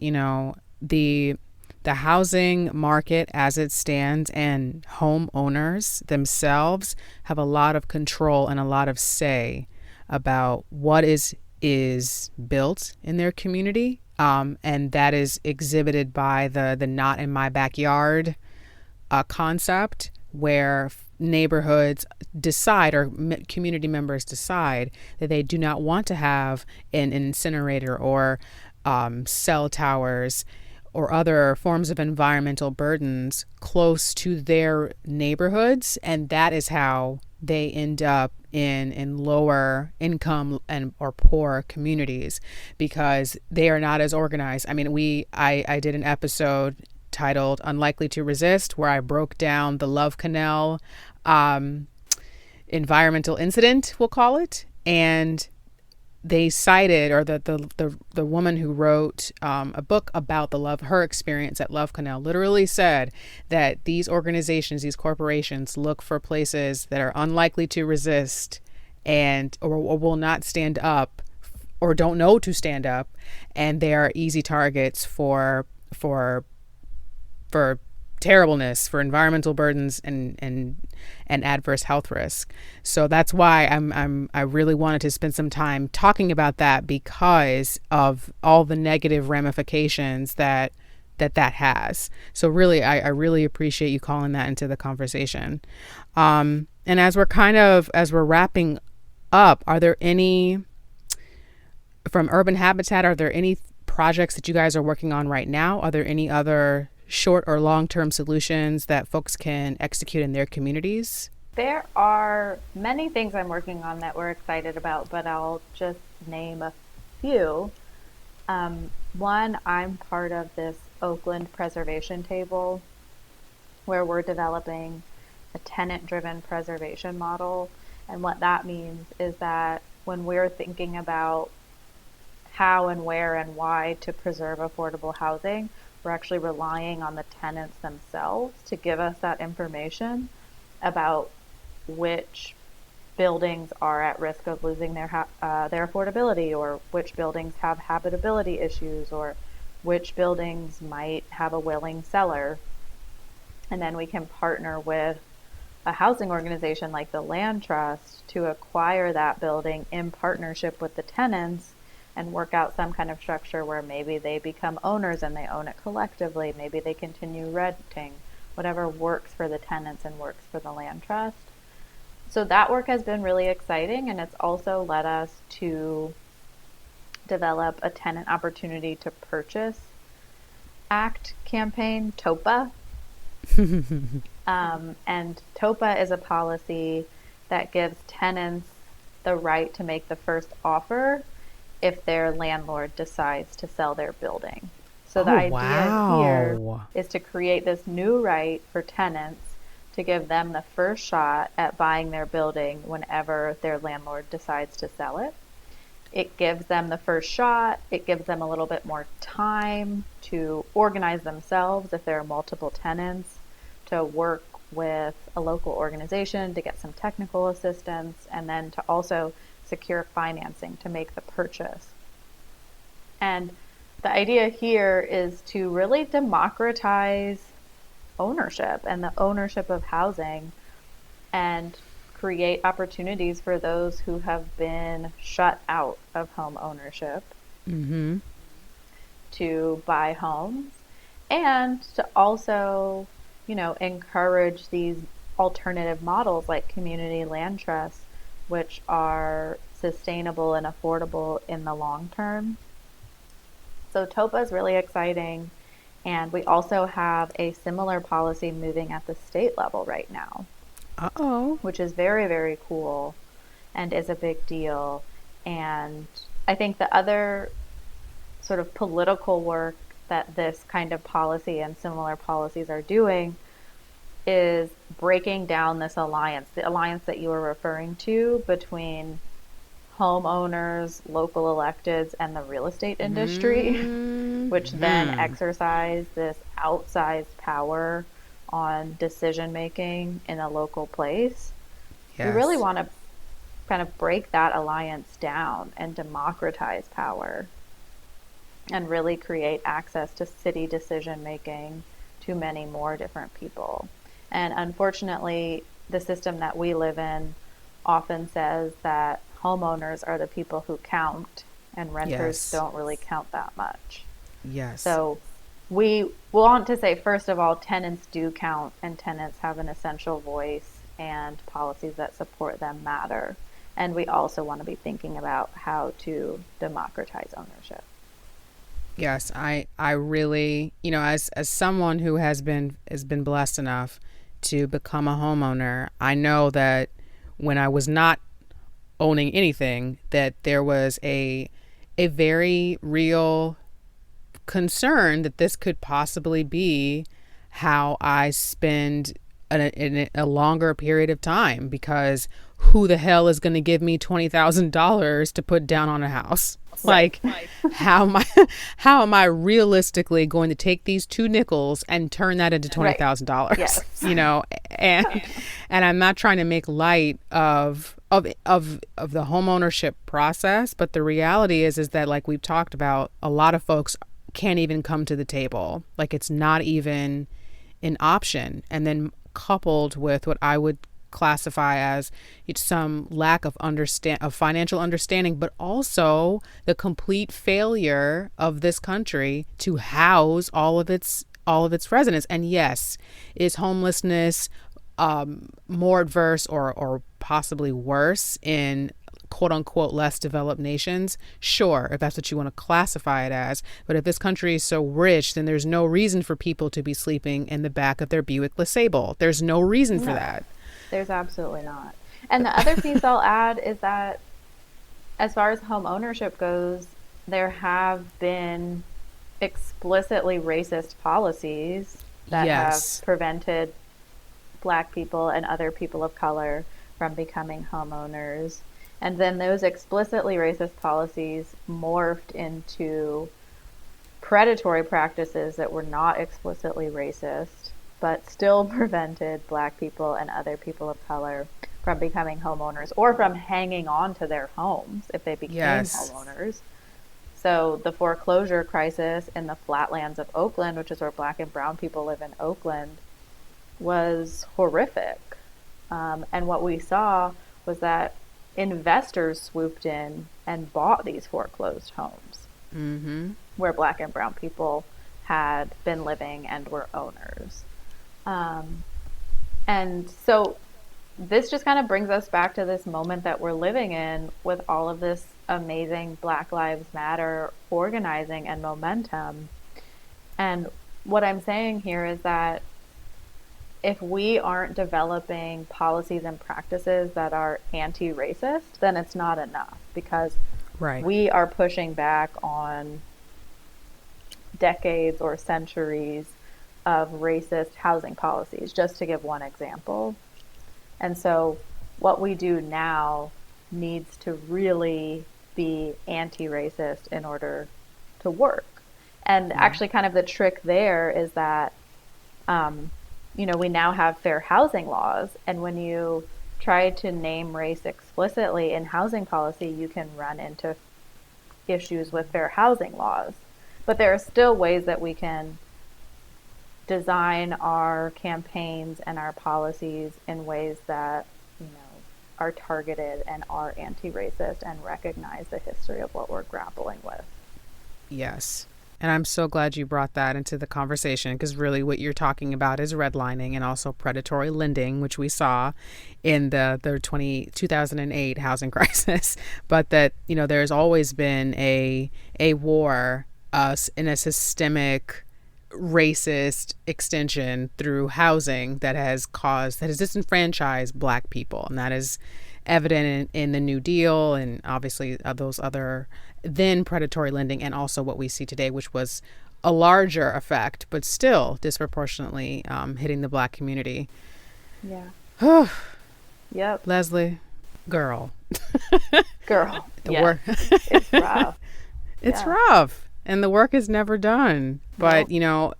the the housing market as it stands and homeowners themselves have a lot of control and a lot of say about what is built in their community. And that is exhibited by the not in my backyard concept, where neighborhoods decide, or community members decide, that they do not want to have an incinerator or cell towers or other forms of environmental burdens close to their neighborhoods. And that is how they end up in lower income and or poor communities, because they are not as organized. I mean, I did an episode titled Unlikely to Resist, where I broke down the Love Canal environmental incident, we'll call it. And they cited, or the woman who wrote a book about her experience at Love Canal literally said that these organizations, these corporations, look for places that are unlikely to resist and or will not stand up or don't know to stand up, and they are easy targets for terribleness, for environmental burdens and adverse health risk. So that's why I really wanted to spend some time talking about that, because of all the negative ramifications that has. So really, I really appreciate you calling that into the conversation. And as we're wrapping up, are there any, from Urban Habitat, are there any projects that you guys are working on right now? Are there any other short or long-term solutions that folks can execute in their communities? There are many things I'm working on that we're excited about, but I'll just name a few. One, I'm part of this Oakland preservation table, where we're developing a tenant-driven preservation model. And what that means is that when we're thinking about how and where and why to preserve affordable housing, we're actually relying on the tenants themselves to give us that information about which buildings are at risk of losing their affordability, or which buildings have habitability issues, or which buildings might have a willing seller. And then we can partner with a housing organization like the Land Trust to acquire that building in partnership with the tenants, and work out some kind of structure where maybe they become owners and they own it collectively. Maybe they continue renting, whatever works for the tenants and works for the Land Trust. So that work has been really exciting, and it's also led us to develop a tenant opportunity to purchase act campaign, TOPA. And TOPA is a policy that gives tenants the right to make the first offer if their landlord decides to sell their building. So the idea here is to create this new right for tenants to give them the first shot at buying their building whenever their landlord decides to sell it. It gives them the first shot. It gives them a little bit more time to organize themselves if there are multiple tenants, to work with a local organization to get some technical assistance, and then to also secure financing to make the purchase. And the idea here is to really democratize ownership and the ownership of housing, and create opportunities for those who have been shut out of home ownership to buy homes, and to also, encourage these alternative models like community land trusts, which are sustainable and affordable in the long term. So TOPA is really exciting. And we also have a similar policy moving at the state level right now. Which is very, very cool and is a big deal. And I think the other sort of political work that this kind of policy and similar policies are doing is breaking down this alliance, the alliance that you were referring to between homeowners, local electeds, and the real estate industry, which then exercise this outsized power on decision making in a local place. Yes. We really want to kind of break that alliance down and democratize power. and really create access to city decision making to many more different people. And unfortunately, the system that we live in often says that homeowners are the people who count and renters Yes. don't really count that much. Yes. So we want to say, first of all, tenants do count and tenants have an essential voice and policies that support them matter. And we also want to be thinking about how to democratize ownership. Yes, I really, as someone who has been blessed enough to become a homeowner, I know that when I was not owning anything, that there was a very real concern that this could possibly be how I spend a longer period of time, because who the hell is going to give me $20,000 to put down on a house? Right. Like, how am I how am I realistically going to take these two nickels and turn that into Right. $20,000? Yes. And and I'm not trying to make light of the homeownership process, but the reality is that, like we've talked about, a lot of folks can't even come to the table. Like, it's not even an option. And then coupled with what I would classify as some lack of financial understanding, but also the complete failure of this country to house all of its residents. And yes, is homelessness more adverse or possibly worse in quote unquote less developed nations? Sure, if that's what you want to classify it as. But if this country is so rich, then there's no reason for people to be sleeping in the back of their Buick LeSabre. There's no reason for No, that. there's absolutely not. And the other piece I'll add is that as far as home ownership goes, there have been explicitly racist policies that have Yes. prevented Black people and other people of color from becoming homeowners. And then those explicitly racist policies morphed into predatory practices that were not explicitly racist, but still prevented Black people and other people of color from becoming homeowners or from hanging on to their homes if they became Yes. homeowners. So the foreclosure crisis in the flatlands of Oakland, which is where Black and brown people live in Oakland, was horrific. And what we saw was that investors swooped in and bought these foreclosed homes Mm-hmm. where Black and brown people had been living and were owners. Um, and so this just kind of brings us back to this moment that we're living in with all of this amazing Black Lives Matter organizing and momentum. And what I'm saying here is that if we aren't developing policies and practices that are anti-racist, then it's not enough, because Right. we are pushing back on decades or centuries of racist housing policies, just to give one example. And so what we do now needs to really be anti-racist in order to work. And Yeah. actually, kind of the trick there is that um, we now have fair housing laws. And when you try to name race explicitly in housing policy, you can run into issues with fair housing laws. But there are still ways that we can design our campaigns and our policies in ways that, are targeted and are anti-racist and recognize the history of what we're grappling with. Yes. And I'm so glad you brought that into the conversation, because really what you're talking about is redlining and also predatory lending, which we saw in the 2008 housing crisis. But that, there's always been a war in a systemic racist extension through housing that has disenfranchised Black people. And that is evident in the New Deal and obviously those other then predatory lending, and also what we see today, which was a larger effect, but still disproportionately hitting the Black community. Yeah. Oh, Yep. Leslie, girl, Girl. the Yeah. work, It's rough. it's Yeah. rough and the work is never done. But, No.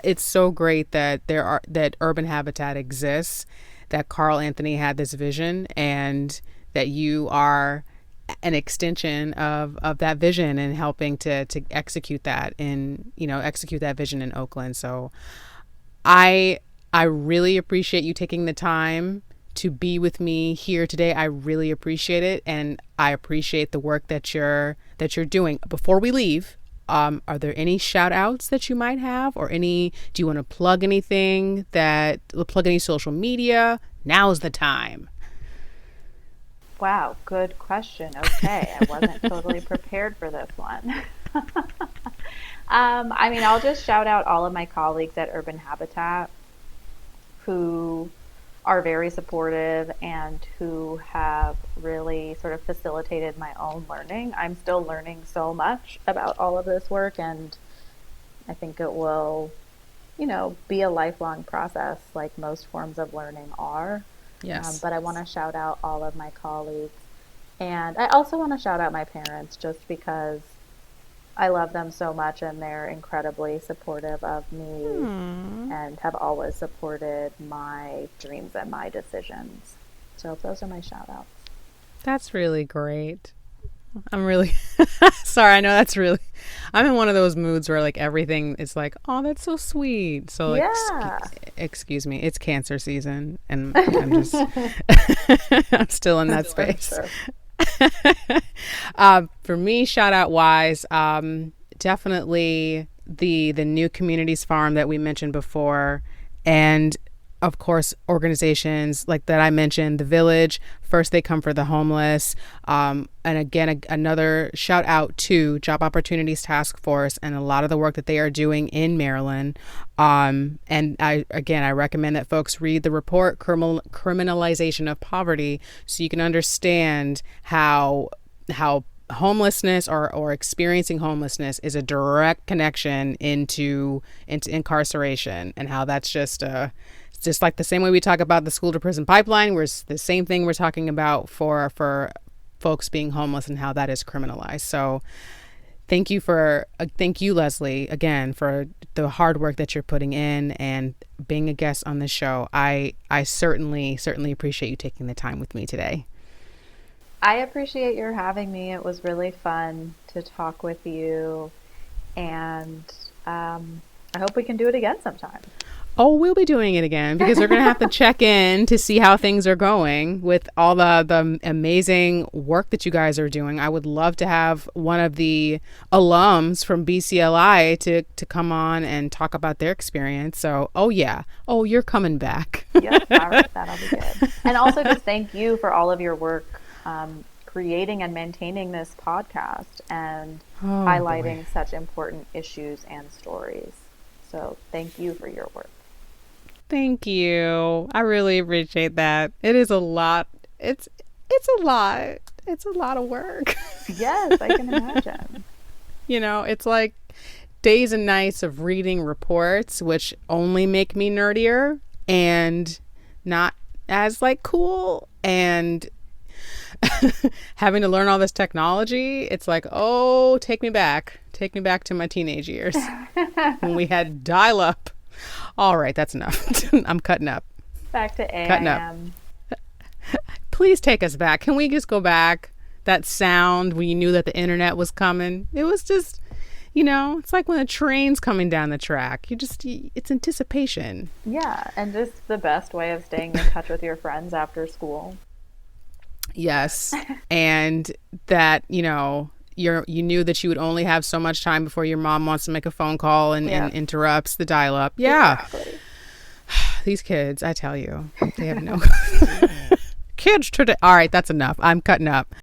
it's so great that that urban habitat exists, that Carl Anthony had this vision, and that you are an extension of that vision and helping to execute that execute that vision in Oakland. So I really appreciate you taking the time to be with me here today. I really appreciate it, and I appreciate the work that you're doing. Before we leave, are there any shout outs that you might have, or do you want to plug anything, plug any social media? Now's the time. Wow, good question. Okay, I wasn't totally prepared for this one. I'll just shout out all of my colleagues at Urban Habitat who are very supportive and who have really sort of facilitated my own learning. I'm still learning so much about all of this work, and I think it will, be a lifelong process like most forms of learning are. Yes. But I want to shout out all of my colleagues. And I also want to shout out my parents just because I love them so much and they're incredibly supportive of me and have always supported my dreams and my decisions. So those are my shout outs. That's really great. I'm really sorry. I know I'm in one of those moods where like everything is like, oh, that's so sweet. So like, excuse me, it's cancer season and I'm just, I'm still in that space. For me, shout out wise, definitely the new communities farm that we mentioned before, and of course organizations like that I mentioned, the Village, First They Come for the Homeless, and again another shout out to Job Opportunities Task Force and a lot of the work that they are doing in Maryland. And I recommend that folks read the report, Criminalization of Poverty, so you can understand how homelessness or experiencing homelessness is a direct connection into incarceration, and how that's just like the same way we talk about the school to prison pipeline, where it's the same thing we're talking about for folks being homeless and how that is criminalized. So thank you, Leslie, again, for the hard work that you're putting in and being a guest on the show. I certainly appreciate you taking the time with me today. I appreciate your having me. It was really fun to talk with you, and I hope we can do it again sometime. Oh, we'll be doing it again because we're going to have to check in to see how things are going with all the amazing work that you guys are doing. I would love to have one of the alums from BCLI to come on and talk about their experience. So, you're coming back. Yep, all right, that'll be good. And also just thank you for all of your work creating and maintaining this podcast and highlighting such important issues and stories. So thank you for your work. Thank you. I really appreciate that. It is a lot. It's a lot. It's a lot of work. Yes, I can imagine. It's like days and nights of reading reports, which only make me nerdier and not as like cool, and having to learn all this technology. It's like, oh, take me back to my teenage years when we had dial-up. All right, that's enough. I'm cutting up. Back to AIM. Cutting up. Please take us back. Can we just go back? That sound when you knew that the internet was coming. It was just, it's like when a train's coming down the track. It's anticipation. Yeah, and just the best way of staying in touch with your friends after school. Yes. And that, you knew that you would only have so much time before your mom wants to make a phone call and interrupts the dial-up. Yeah. Exactly. These kids, I tell you, they have no kids today. All right, that's enough. I'm cutting up.